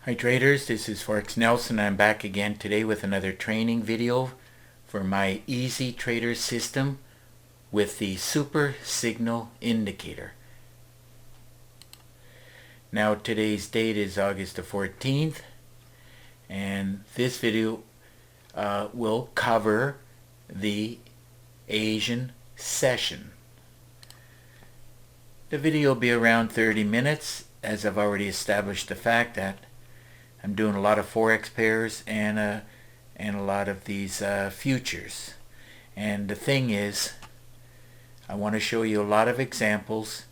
Hi traders, this is Forex Nelson. I'm back again today with another training video for my Easy Trader system with the Super Signal Indicator. Now today's date is August the 14th, and this video will cover the Asian session. The video will be around 30 minutes, as I've already established the fact that I'm doing a lot of Forex pairs and a lot of these futures. And the thing is, I want to show you a lot of examples,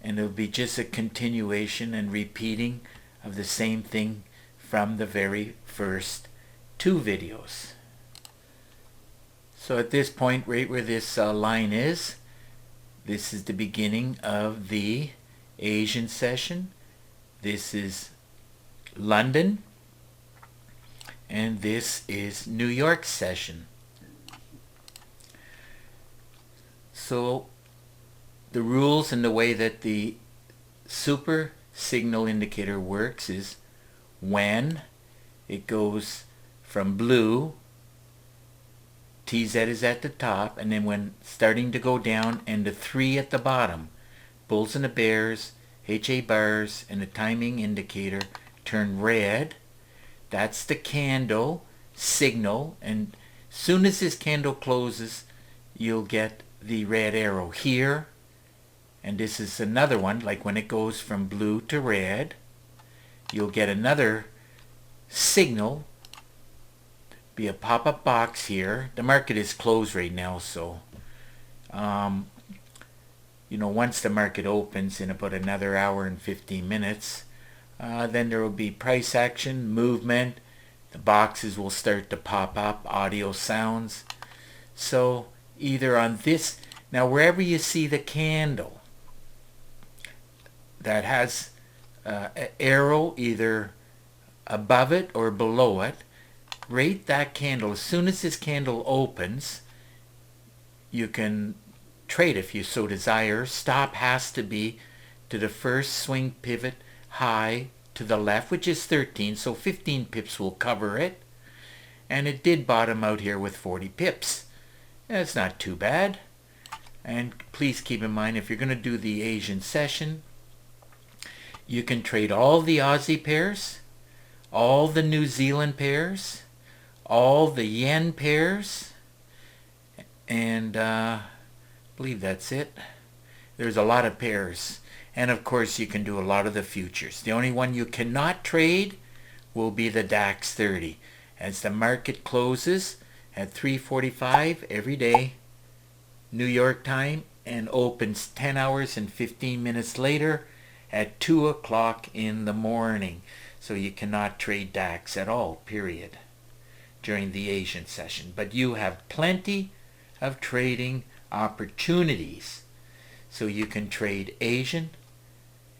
and it'll be just a continuation and repeating of the same thing from the very first two videos. So at this point, right where this line is, this is the beginning of the Asian session. This is London, and this is New York session. So the rules and the way that the Super Signal Indicator works is when it goes from blue, TZ is at the top, and then when starting to go down and the 3 at the bottom, bulls and the bears, HA bars, and the timing indicator turn red. That's the candle signal, and soon as this candle closes, you'll get the red arrow here. And this is another one, like when it goes from blue to red, you'll get another signal, be a pop-up box here. The market is closed right now, so once the market opens in about another hour and 15 minutes, then there will be price action, movement, the boxes will start to pop up, audio sounds. So either on this, now wherever you see the candle that has an arrow either above it or below it, rate that candle. As soon as this candle opens, you can trade if you so desire. Stop has to be to the first swing pivot high to the left, which is 13, so 15 pips will cover it. And it did bottom out here with 40 pips. That's not too bad. And please keep in mind, if you're going to do the Asian session, you can trade all the Aussie pairs, all the New Zealand pairs, all the yen pairs, and I believe that's it. There's a lot of pairs. And of course you can do a lot of the futures. The only one you cannot trade will be the DAX 30. As the market closes at 3:45 every day, New York time, and opens 10 hours and 15 minutes later at 2 o'clock in the morning. So you cannot trade DAX at all, period, during the Asian session. But you have plenty of trading opportunities. So you can trade Asian,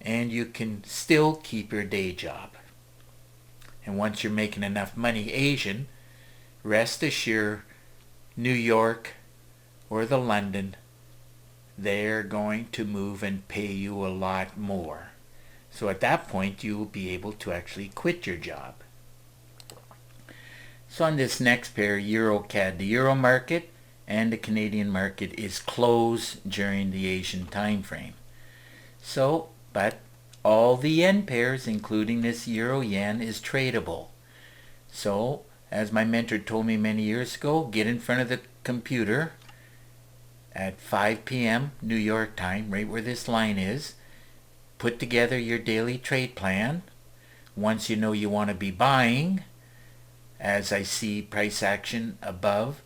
and you can still keep your day job. And once you're making enough money Asian, rest assured, New York or the London, they're going to move and pay you a lot more. So at that point, you will be able to actually quit your job. So on this next pair, Euro-CAD, the Euro market and the Canadian market is closed during the Asian time frame. So, but all the yen pairs, including this Euro-Yen, is tradable. So, as my mentor told me many years ago, get in front of the computer at 5 p.m. New York time, right where this line is. Put together your daily trade plan. Once you know you want to be buying, as I see price action above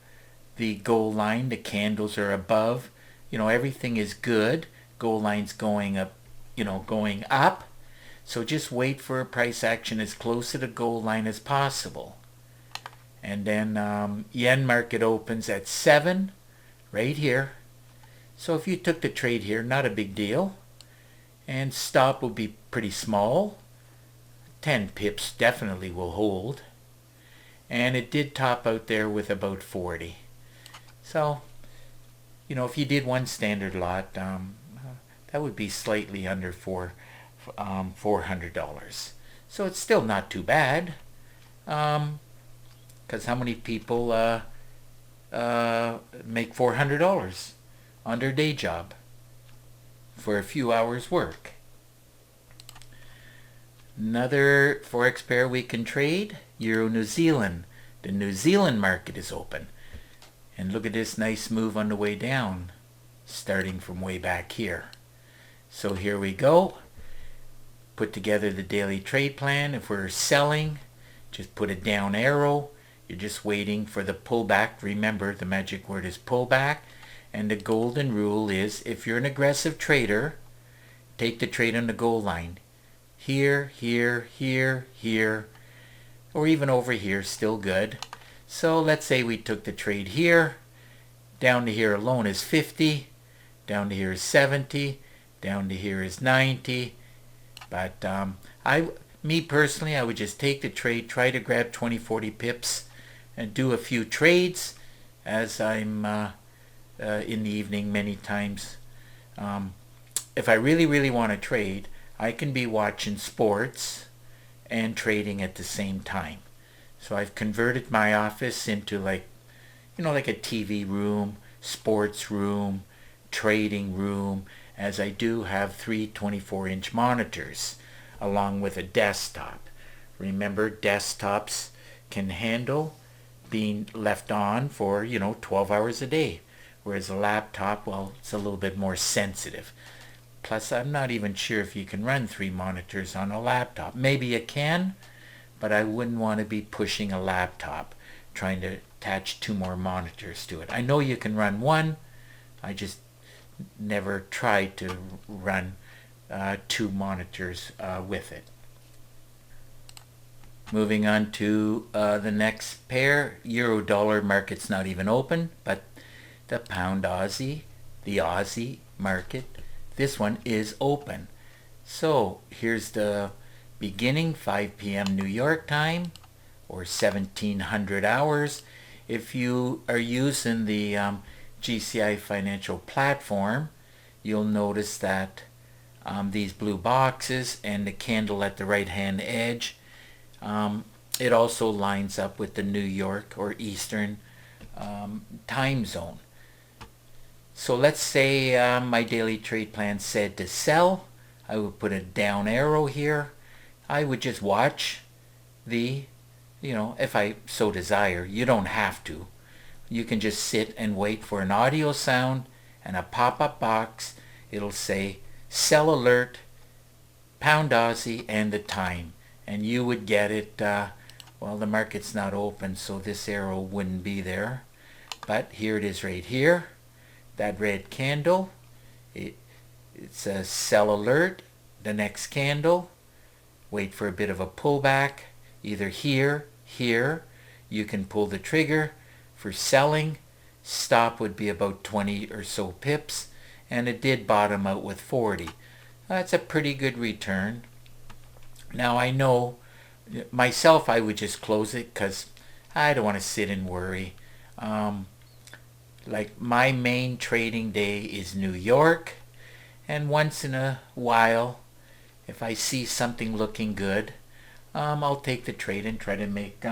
the goal line, the candles are above, everything is good. Goal line's going up, going up. So just wait for a price action as close to the goal line as possible. And then yen market opens at 7, right here. So if you took the trade here, not a big deal. And stop will be pretty small. 10 pips definitely will hold. And it did top out there with about 40. So, if you did one standard lot, that would be slightly under $400. So it's still not too bad. Because how many people make $400 on their day job for a few hours work? Another forex pair we can trade, Euro New Zealand. The New Zealand market is open. And look at this nice move on the way down, starting from way back here. So here we go. Put together the daily trade plan. If we're selling, just put a down arrow. You're just waiting for the pullback. Remember, the magic word is pullback. And the golden rule is, if you're an aggressive trader, take the trade on the goal line. Here, here, here, here, or even over here, still good. So let's say we took the trade here. Down to here alone is 50. Down to here is 70. Down to here is 90. But me personally, I would just take the trade, try to grab 20, 40 pips, and do a few trades as I'm in the evening many times. If I really, really want to trade, I can be watching sports and trading at the same time. So I've converted my office into like a TV room, sports room, trading room, as I do have 3 24-inch monitors along with a desktop. Remember, desktops can handle being left on for 12 hours a day, whereas a laptop, well, it's a little bit more sensitive. Plus, I'm not even sure if you can run 3 monitors on a laptop. Maybe you can, but I wouldn't want to be pushing a laptop trying to attach 2 more monitors to it. I know you can run 1. I just never tried to run 2 monitors with it. Moving on to the next pair, Euro dollar market's not even open, but the pound Aussie, the Aussie market, this one is open. So here's the beginning, 5 p.m. New York time, or 1700 hours. If you are using the GCI Financial Platform, you'll notice that these blue boxes and the candle at the right hand edge, it also lines up with the New York or Eastern time zone. So let's say my daily trade plan said to sell. I would put a down arrow here. I would just watch the, if I so desire. You don't have to. You can just sit and wait for an audio sound and a pop-up box. It'll say sell alert, pound Aussie, and the time. And you would get it, well, the market's not open, so this arrow wouldn't be there. But here it is right here. That red candle, it says sell alert. The next candle, wait for a bit of a pullback, either here, here. You can pull the trigger for selling. Stop would be about 20 or so pips, and it did bottom out with 40. That's a pretty good return. Now I know myself, I would just close it because I don't want to sit and worry. Like my main trading day is New York, and once in a while, if I see something looking good, I'll take the trade and try to make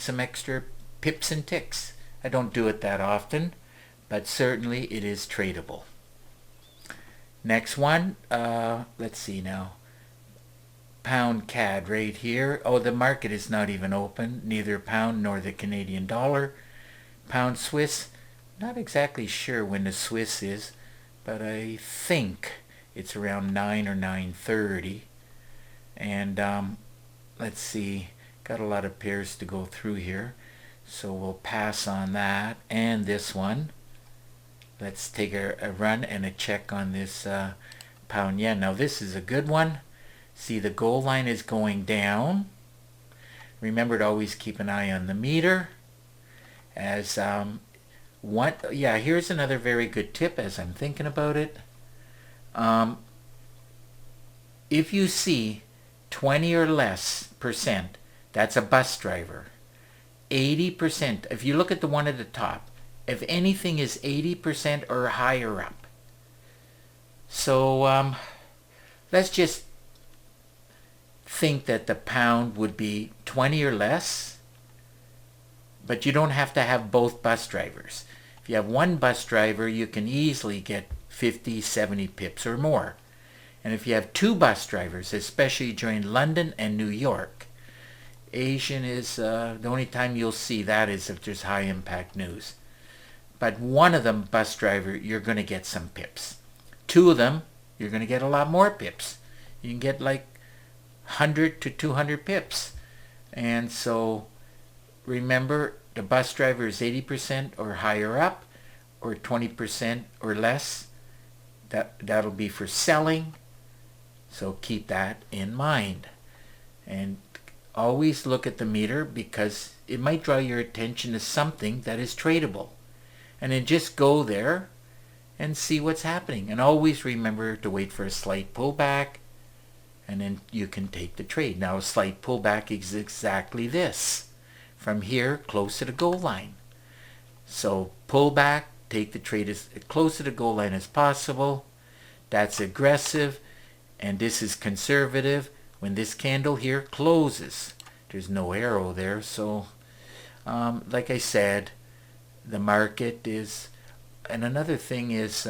some extra pips and ticks. I don't do it that often, but certainly it is tradable. Next one, let's see now. Pound CAD right here. Oh, the market is not even open, neither pound nor the Canadian dollar. Pound Swiss, not exactly sure when the Swiss is, but I think it's around 9 or 9:30. And let's see, got a lot of pairs to go through here, so we'll pass on that and this one. Let's take a run and a check on this pound yen. Now this is a good one. See, the goal line is going down. Remember to always keep an eye on the meter. As here's another very good tip as I'm thinking about it. If you see 20 or less percent, that's a bus driver. 80%, if you look at the one at the top, if anything is 80% or higher up. So let's just think that the pound would be 20 or less, but you don't have to have both bus drivers. If you have one bus driver, you can easily get 50, 70 pips or more. And if you have two bus drivers, especially during London and New York, Asian is the only time you'll see that is if there's high impact news. But one of them, bus driver, you're going to get some pips. Two of them, you're going to get a lot more pips. You can get like 100 to 200 pips. And so remember, the bus driver is 80% or higher up, or 20% or less. That'll be for selling. So keep that in mind. And always look at the meter, because it might draw your attention to something that is tradable. And then just go there and see what's happening. And always remember to wait for a slight pullback, and then you can take the trade. Now a slight pullback is exactly this. From here, close to the goal line. So pull back, take the trade as close to the goal line as possible. That's aggressive, and this is conservative. When this candle here closes, there's no arrow there, so like I said, the market is, and another thing is,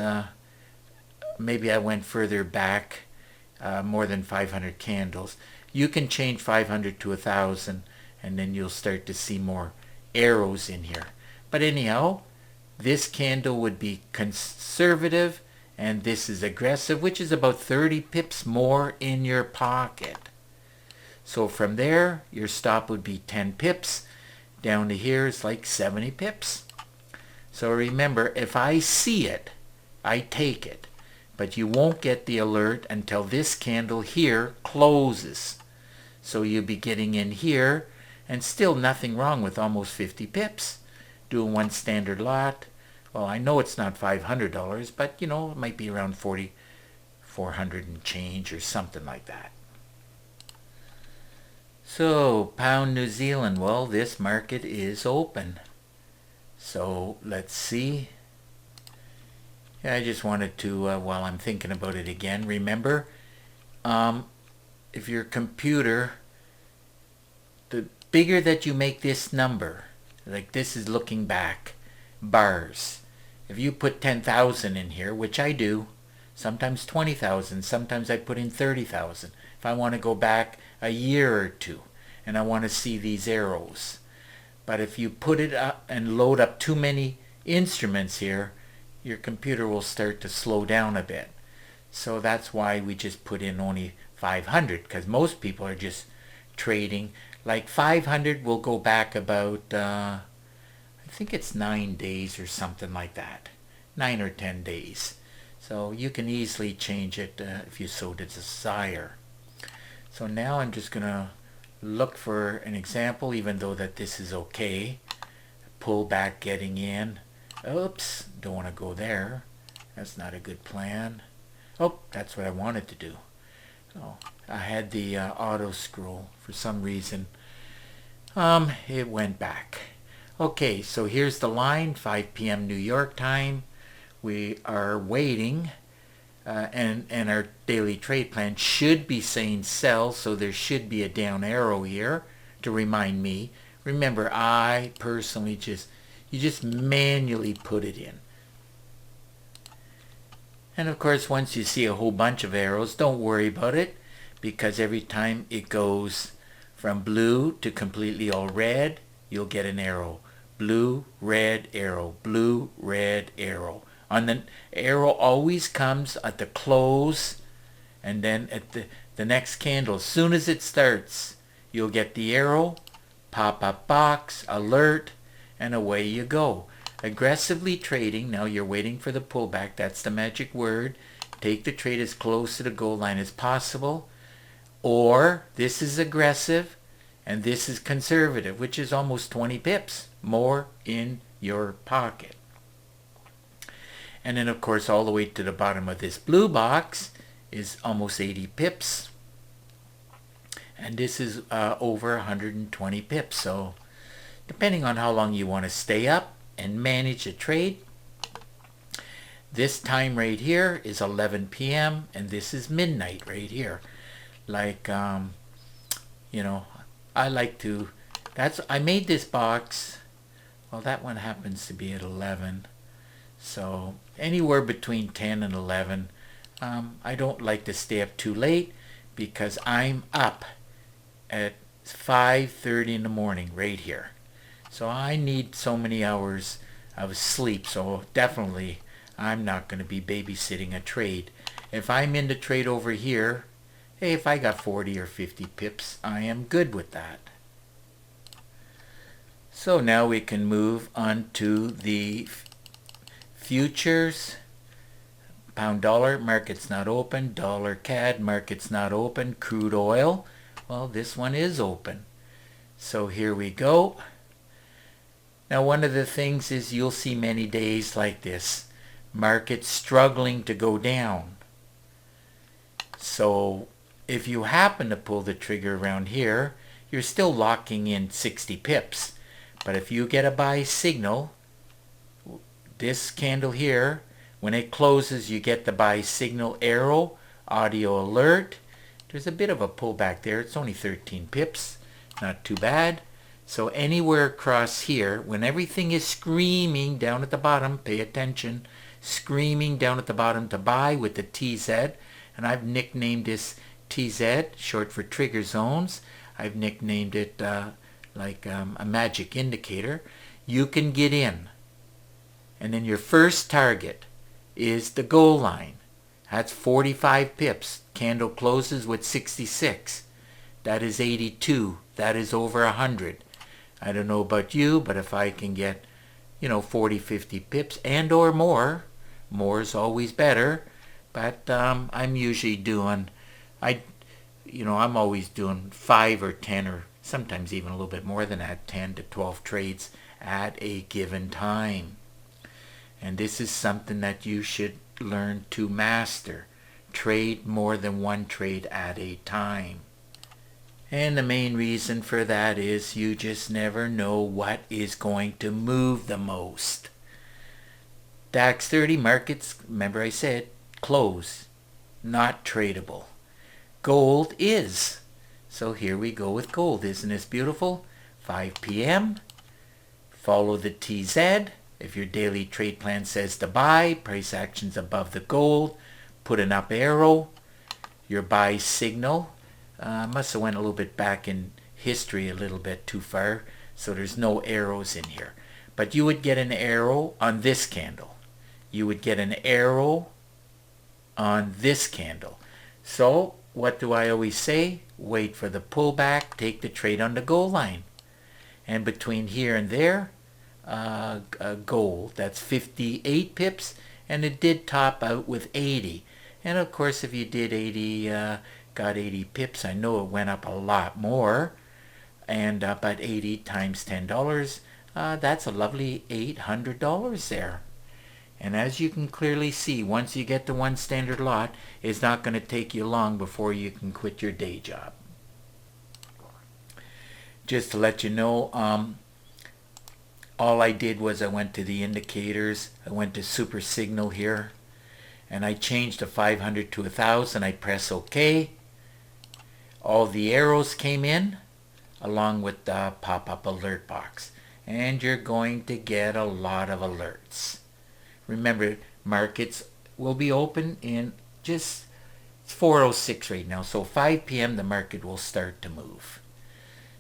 maybe I went further back, more than 500 candles. You can change 500 to 1,000, and then you'll start to see more arrows in here. But anyhow, this candle would be conservative, and this is aggressive, which is about 30 pips more in your pocket. So from there, your stop would be 10 pips. Down to here is like 70 pips. So remember, if I see it, I take it. But you won't get the alert until this candle here closes. So you'll be getting in here, and still nothing wrong with almost 50 pips. Doing one standard lot. Well, I know it's not $500, but you know, it might be around 400 and change or something like that. So, pound New Zealand, well, this market is open. So, let's see. Yeah, I just wanted to, while I'm thinking about it again, remember, if your computer, the bigger that you make this number, like this is looking back, bars. If you put 10,000 in here, which I do, sometimes 20,000, sometimes I put in 30,000. If I want to go back a year or two and I want to see these arrows. But if you put it up and load up too many instruments here, your computer will start to slow down a bit. So that's why we just put in only 500, because most people are just trading. Like 500 will go back about, I think it's 9 days or something like that. 9 or 10 days. So you can easily change it if you so desire. So now I'm just going to look for an example, even though that this is okay. Pull back, getting in. Oops, don't want to go there. That's not a good plan. Oh, that's what I wanted to do. Oh, I had the auto scroll for some reason. It went back. Okay, so here's the line, 5 p.m. New York time. We are waiting, and our daily trade plan should be saying sell, so there should be a down arrow here to remind me. Remember, I personally you just manually put it in. And of course, once you see a whole bunch of arrows, don't worry about it, because every time it goes from blue to completely all red, you'll get an arrow. Blue, red, arrow. Blue, red, arrow. And the arrow always comes at the close, and then at the next candle. As soon as it starts, you'll get the arrow, pop-up box, alert, and away you go. Aggressively trading, now you're waiting for the pullback. That's the magic word. Take the trade as close to the goal line as possible. Or this is aggressive and this is conservative, which is almost 20 pips more in your pocket. And then of course all the way to the bottom of this blue box is almost 80 pips. And this is over 120 pips. So depending on how long you want to stay up and manage a trade, this time right here is 11 p.m. and this is midnight right here. Like you know, I like to, I made this box, well, that one happens to be at 11. So anywhere between 10 and 11. I don't like to stay up too late because I'm up at 5:30 in the morning right here. So I need so many hours of sleep. So definitely I'm not going to be babysitting a trade. If I'm in the trade over here, hey, if I got 40 or 50 pips, I am good with that. So now we can move on to the futures. Pound dollar, market's not open. Dollar CAD, market's not open. Crude oil, well, this one is open. So here we go. Now one of the things is you'll see many days like this. Market struggling to go down. So if you happen to pull the trigger around here, you're still locking in 60 pips. But if you get a buy signal, this candle here, when it closes, you get the buy signal arrow, audio alert. There's a bit of a pullback there. It's only 13 pips. Not too bad. So anywhere across here, when everything is screaming down at the bottom, pay attention, screaming down at the bottom to buy with the TZ, and I've nicknamed this TZ, short for trigger zones. I've nicknamed it like a magic indicator. You can get in. And then your first target is the goal line. That's 45 pips. Candle closes with 66. That is 82. That is over 100. I don't know about you, but if I can get, 40, 50 pips and or more is always better. But I'm usually doing, I'm always doing 5 or 10 or sometimes even a little bit more than that, 10 to 12 trades at a given time. And this is something that you should learn to master. Trade more than one trade at a time. And the main reason for that is you just never know what is going to move the most. DAX 30 markets, remember I said, close, not tradable. Gold is. So here we go with gold. Isn't this beautiful? 5 p.m. Follow the TZ. If your daily trade plan says to buy, price action's above the gold, put an up arrow. Your buy signal, must have went a little bit back in history a little bit too far, so there's no arrows in here. But you would get an arrow on this candle. You would get an arrow on this candle. So what do I always say? Wait for the pullback, take the trade on the goal line. And between here and there, gold, that's 58 pips, and it did top out with 80. And of course, if you did 80, got 80 pips, I know it went up a lot more. And but 80 times $10, that's a lovely $800 there. And as you can clearly see, once you get to one standard lot, it's not going to take you long before you can quit your day job. Just to let you know, all I did was I went to the indicators, I went to super signal here, and I changed the 500 to 1000. I press OK. All the arrows came in along with the pop-up alert box, and you're going to get a lot of alerts. Remember, markets will be open in just, it's 4:06 right now, so 5 p.m. the market will start to move.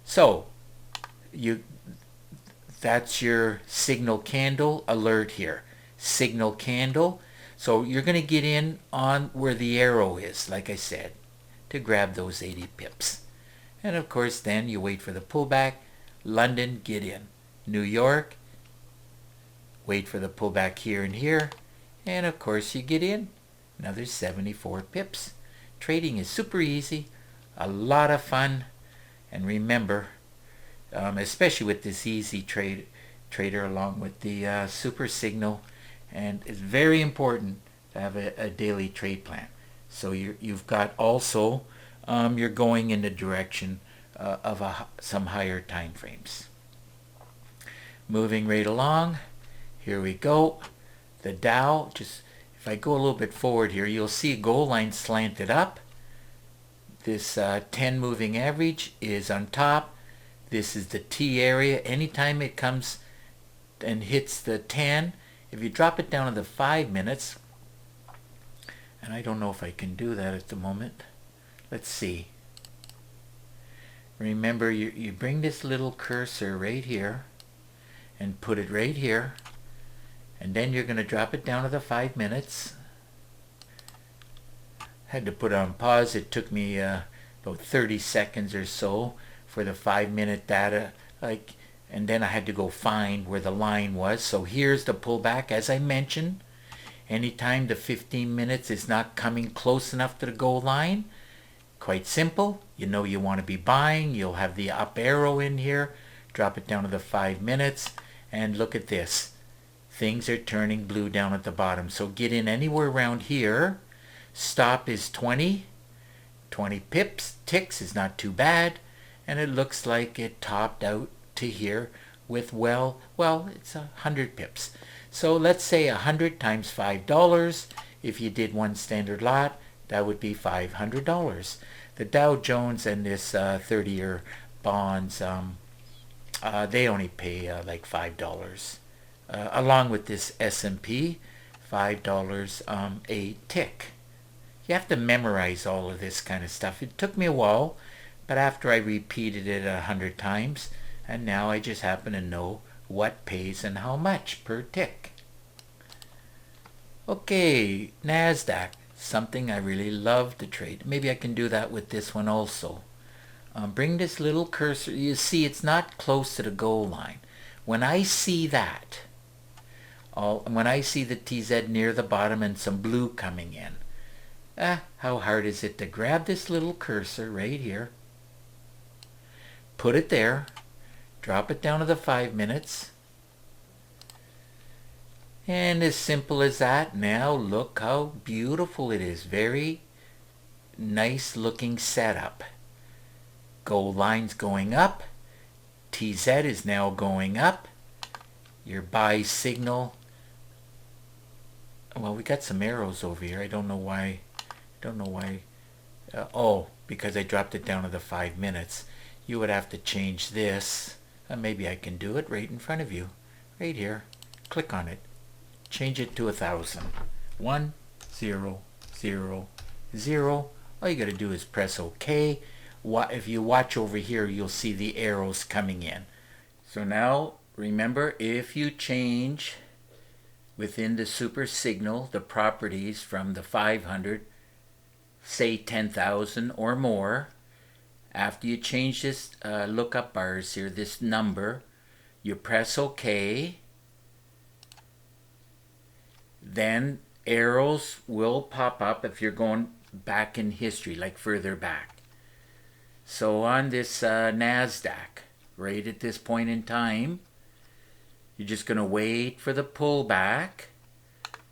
So that's your signal candle alert here. Signal candle. So you're going to get in on where the arrow is, like I said, to grab those 80 pips. And of course then you wait for the pullback. London, get in. New York, wait for the pullback here and here. And of course you get in. Another 74 pips. Trading is super easy. A lot of fun. And remember, especially with this easy trader along with the super signal, and it's very important to have a daily trade plan. So you've got also you're going in the direction of some higher time frames. Moving right along, here we go. The Dow, just if I go a little bit forward here, you'll see a goal line slanted up. This 10 moving average is on top. This is the T area. Anytime it comes and hits the 10, if you drop it down to the 5 minutes, and I don't know if I can do that at the moment. Let's see. Remember, you bring this little cursor right here and put it right here, and then you're going to drop it down to the 5 minutes. Had to put it on pause. It took me about 30 seconds or so for the 5-minute data, and then I had to go find where the line was. So here's the pullback. As I mentioned, anytime the 15 minutes is not coming close enough to the goal line, quite simple, you know you want to be buying. You'll have the up arrow in here, drop it down to the 5 minutes, and look at this. Things are turning blue down at the bottom. So get in anywhere around here. Stop is 20 pips. Ticks is not too bad, and it looks like it topped out to here with well it's 100 pips. So let's say 100 times $5. If you did one standard lot, that would be $500. The Dow Jones and this 30-year bonds, they only pay like $5. Along with this S&P, $5 a tick. You have to memorize all of this kind of stuff. It took me a while, but after I repeated it 100 times, and now I just happen to know what pays and how much per tick. Okay, NASDAQ, something I really love to trade. Maybe I can do that with this one also. Bring this little cursor. You see it's not close to the goal line. When I see that, when I see the TZ near the bottom and some blue coming in, how hard is it to grab this little cursor right here, put it there, drop it down to the 5 minutes, and as simple as that. Now look how beautiful it is. Very nice looking setup. Goal line's going up. TZ is now going up. Your buy signal. Well, we got some arrows over here. I don't know why. Because I dropped it down to the 5 minutes. You would have to change this. Maybe I can do it right in front of you. Right here. Click on it. Change it to 1,000. 1, 0, 0, 0. All you got to do is press OK. If you watch over here, you'll see the arrows coming in. So now, remember, if you change within the super signal the properties from the 500, say 10,000 or more, after you change this lookup bars here, this number, you press OK. Then arrows will pop up if you're going back in history, like further back. So on this NASDAQ, right at this point in time, you're just going to wait for the pullback,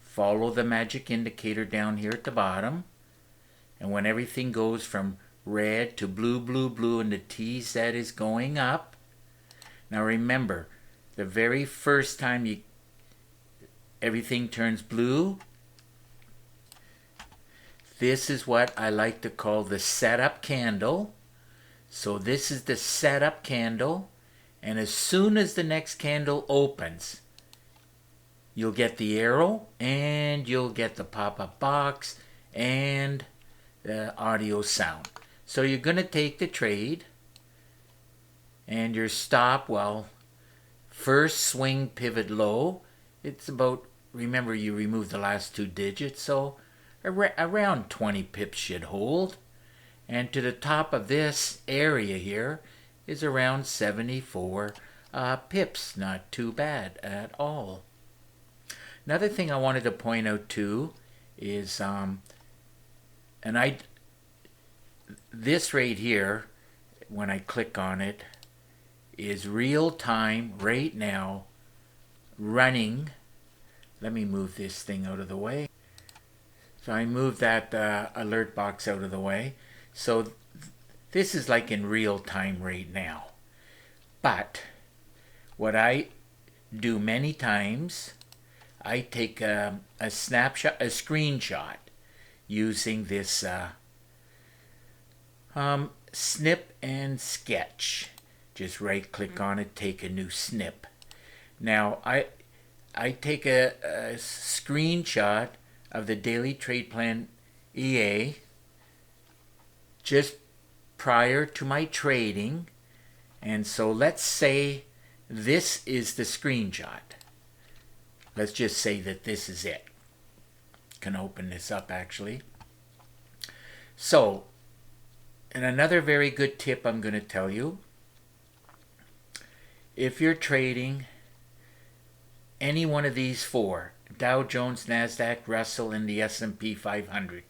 follow the magic indicator down here at the bottom, and when everything goes from red to blue, blue, blue, and the TZ is going up. Now remember, the very first time everything turns blue, this is what I like to call the setup candle. So this is the setup candle, and as soon as the next candle opens, you'll get the arrow, and you'll get the pop-up box, and the audio sound. So you're going to take the trade, and your stop, first swing pivot low, it's about, remember you removed the last 2 digits, so around 20 pips should hold. And to the top of this area here is around 74 pips. Not too bad at all. Another thing I wanted to point out too is, this right here, when I click on it, is real time right now running. Let me move this thing out of the way. So I moved that alert box out of the way. So this is like in real time right now. But what I do many times, I take a snapshot, a screenshot, using this, Snip and sketch. Just right click on it, take a new snip. Now I take a screenshot of the Daily Trade Plan EA just prior to my trading. And so let's say this is the screenshot. Let's just say that this is it. Can open this up actually. So, and another very good tip I'm going to tell you. If you're trading any one of these four, Dow Jones, NASDAQ, Russell, and the S&P 500,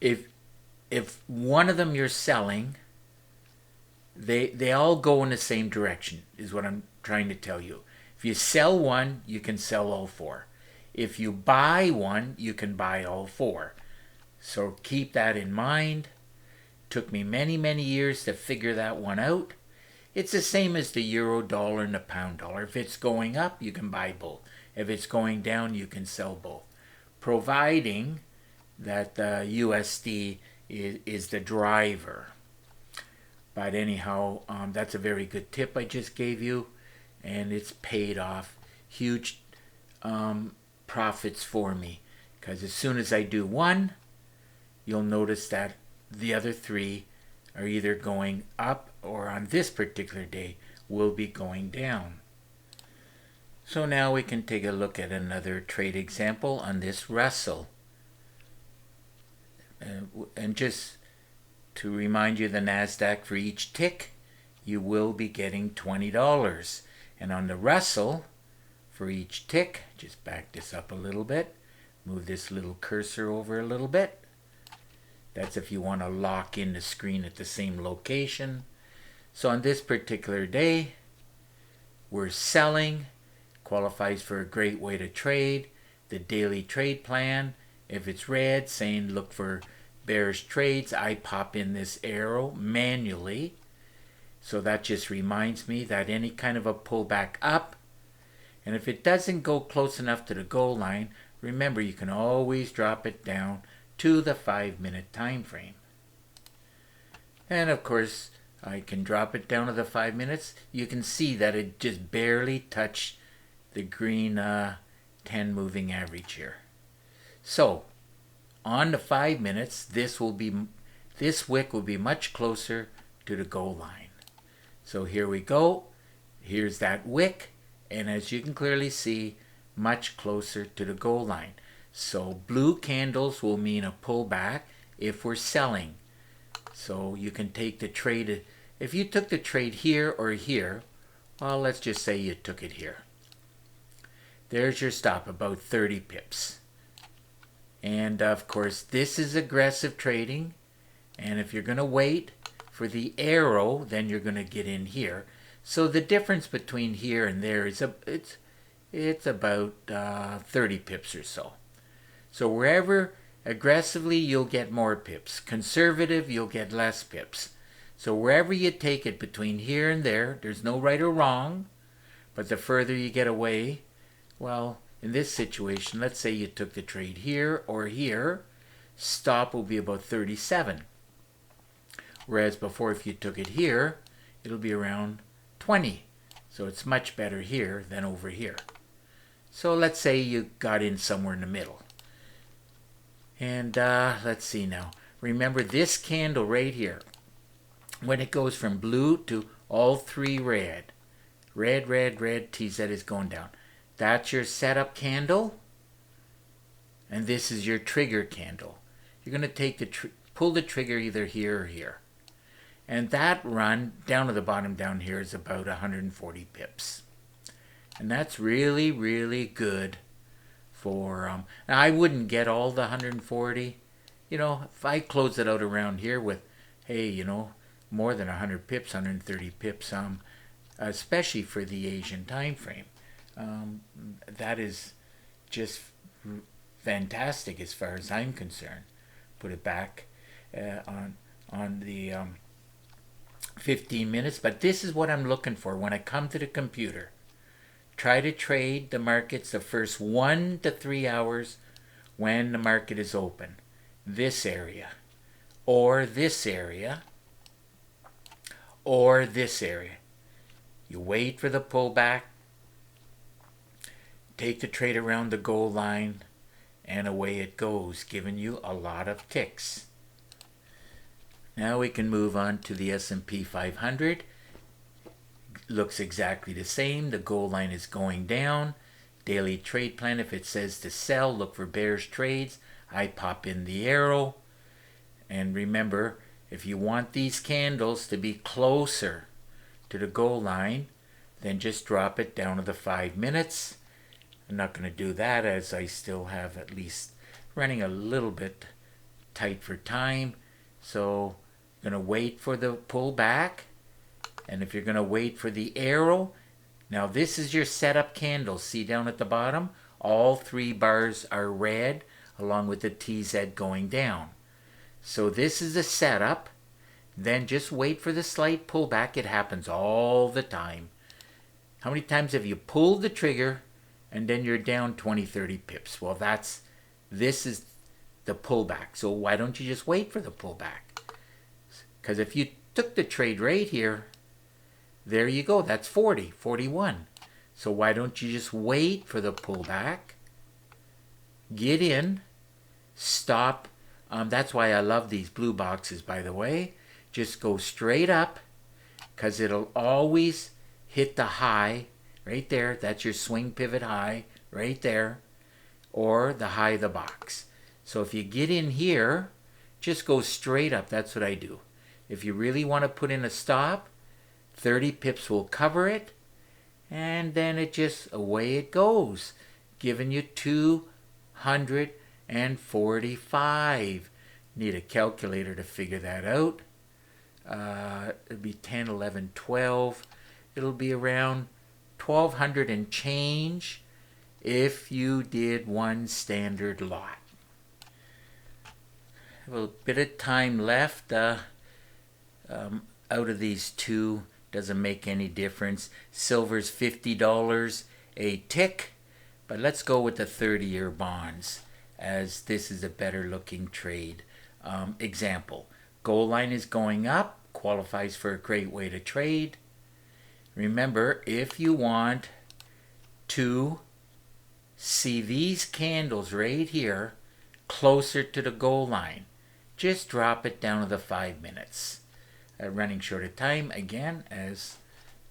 if one of them you're selling, they all go in the same direction, is what I'm trying to tell you. If you sell one, you can sell all four. If you buy one, you can buy all four. So keep that in mind. Took me many, many years to figure that one out. It's the same as the euro dollar and the pound dollar. If it's going up, you can buy both. If it's going down, you can sell both. Providing that the USD is the driver. But anyhow, that's a very good tip I just gave you. And it's paid off huge profits for me. Because as soon as I do one, you'll notice that the other three are either going up or on this particular day will be going down. So now we can take a look at another trade example on this Russell. And just to remind you, the NASDAQ, for each tick, you will be getting $20. And on the Russell, for each tick, just back this up a little bit, move this little cursor over a little bit. That's if you want to lock in the screen at the same location. So on this particular day, we're selling, qualifies for a great way to trade, the daily trade plan. If it's red, saying look for bearish trades, I pop in this arrow manually. So that just reminds me that any kind of a pullback up, and if it doesn't go close enough to the goal line, remember you can always drop it down to the 5-minute time frame. And of course, I can drop it down to the 5 minutes. You can see that it just barely touched the green 10 moving average here. So, on the 5 minutes, this wick will be much closer to the goal line. So here we go. Here's that wick, and as you can clearly see, much closer to the goal line. So blue candles will mean a pullback if we're selling. So you can take the trade. If you took the trade here or here, well, let's just say you took it here. There's your stop, about 30 pips. And of course, this is aggressive trading. And if you're going to wait for the arrow, then you're going to get in here. So the difference between here and there is it's about 30 pips or so. So wherever aggressively, you'll get more pips. Conservative, you'll get less pips. So wherever you take it between here and there, there's no right or wrong. But the further you get away, well, in this situation, let's say you took the trade here or here, stop will be about 37. Whereas before, if you took it here, it'll be around 20. So it's much better here than over here. So let's say you got in somewhere in the middle. And let's see now. Remember this candle right here. When it goes from blue to all three red. Red, red, red, TZ is going down. That's your setup candle. And this is your trigger candle. You're going to take pull the trigger either here or here. And that run down to the bottom down here is about 140 pips. And that's really, really good for, now I wouldn't get all the 140. You know, if I close it out around here with, hey, you know, more than 100 pips, 130 pips, especially for the Asian time frame. That is just fantastic as far as I'm concerned. Put it back on the 15 minutes. But this is what I'm looking for when I come to the computer. Try to trade the markets the first 1 to 3 hours when the market is open. This area. or this area, or this area. You wait for the pullback, take the trade around the goal line, and away it goes, giving you a lot of ticks. Now we can move on to the S&P 500. Looks exactly the same. The goal line is going down. Daily trade plan, if it says to sell, look for bearish trades. I pop in the arrow. And remember, if you want these candles to be closer to the goal line, then just drop it down to the 5 minutes. I'm not going to do that, as I still have at least running a little bit tight for time. So I'm going to wait for the pullback. And if you're going to wait for the arrow, now this is your setup candle. See down at the bottom? All 3 bars are red along with the TZ going down. So this is the setup. Then just wait for the slight pullback. It happens all the time. How many times have you pulled the trigger and then you're down 20, 30 pips? Well, this is the pullback. So why don't you just wait for the pullback? Because if you took the trade right here, there you go. That's 40, 41. So why don't you just wait for the pullback, get in, stop. That's why I love these blue boxes, by the way. Just go straight up, because it'll always hit the high right there. That's your swing pivot high right there, or the high of the box. So if you get in here, just go straight up. That's what I do. If you really want to put in a stop, 30 pips will cover it, and then it just, away it goes, giving you 245. Need a calculator to figure that out. It'll be 10, 11, 12. It'll be around 1,200 and change if you did one standard lot. A little bit of time left. Out of these two, doesn't make any difference. Silver's $50 a tick, but let's go with the 30-year bonds, as this is a better looking trade. Example, goal line is going up, qualifies for a great way to trade. Remember, if you want to see these candles right here closer to the goal line, just drop it down to the 5 minutes. Running short of time again, as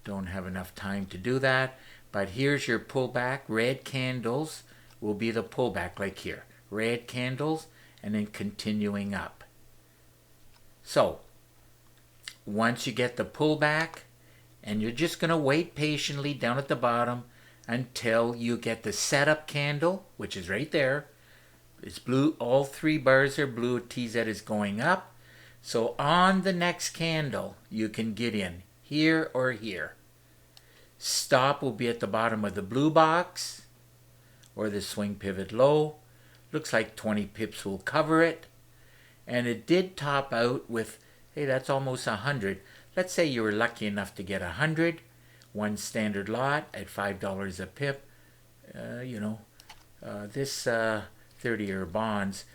don't have enough time to do that. But here's your pullback. Red candles will be the pullback, like here. Red candles, and then continuing up. So once you get the pullback, and you're just going to wait patiently down at the bottom until you get the setup candle, which is right there. It's blue. All 3 bars are blue. TZ is going up. So on the next candle, you can get in here or here. Stop will be at the bottom of the blue box or the swing pivot low. Looks like 20 pips will cover it. And it did top out with, hey, that's almost 100. Let's say you were lucky enough to get 100. One standard lot at $5 a pip. This 30-year bonds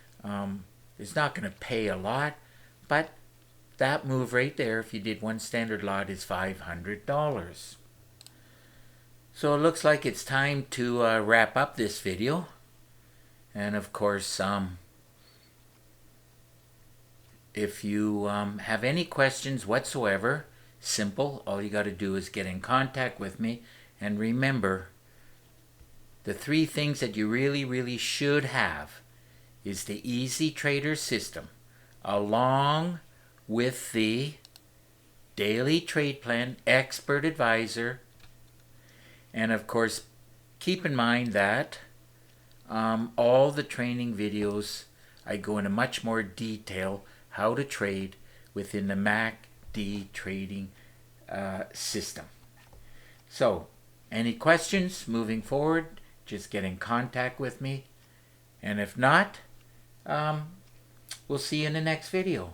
is not going to pay a lot. But that move right there, if you did one standard lot, is $500. So it looks like it's time to wrap up this video. And of course, if you have any questions whatsoever, simple. All you got to do is get in contact with me. And remember, the 3 things that you really, really should have is the Easy Trader system, along with the daily trade plan, expert advisor, and of course keep in mind that all the training videos, I go into much more detail how to trade within the MACD trading system. So any questions moving forward, just get in contact with me, and if not, we'll see you in the next video.